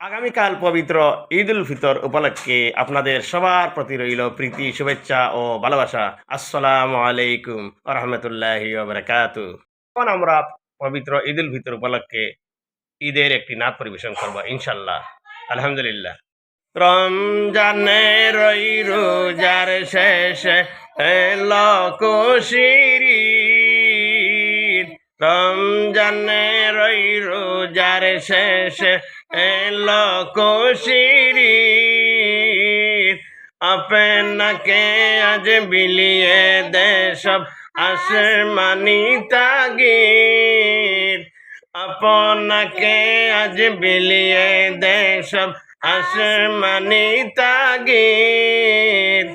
আগামীকাল পবিত্র ঈদ উল ফিতর উপলক্ষে আপনাদের সবার প্রতি রইল প্রীতি শুভেচ্ছা ও ভালোবাসা। আসসালামু আলাইকুম ওয়া রাহমাতুল্লাহি ওয়া বারাকাতুহু। এখন আমরা পবিত্র ঈদ উল ফিতর উপলক্ষে ঈদের একটি নাত পরিবেশন করব ইনশাআল্লাহ। আলহামদুলিল্লাহ। রমজানের ওই রোজার শেষে এলো খুশির ঈদ। রমজানের ওই রোজার শেষে এলো খুশির ঈদ। আপনাকে আজ বিলিয়ে দে সব আসমানি তাগিদ। আপনাকে আজ বিলিয়ে দে সব আসমানি তাগিদ।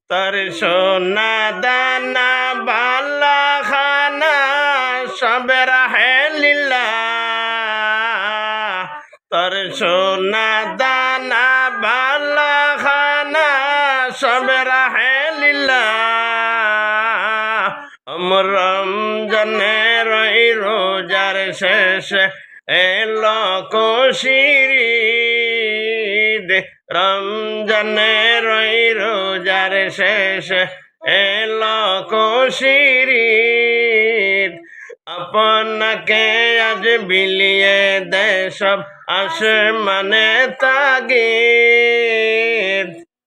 তোর সোনা দানা বালা খানা সব রাহে লিল্লাহ। তোর সোনা দানা বালা খানা সব রাহে লিল্লাহ। রমজানের ওই রোজার শেষে এলো খুশির ঈদ। রমজানের ওই রোজার শেষে এলো খুশির ঈদ। আপনাকে আজ বিলিয়ে দে সব আসমানে তাগিদ।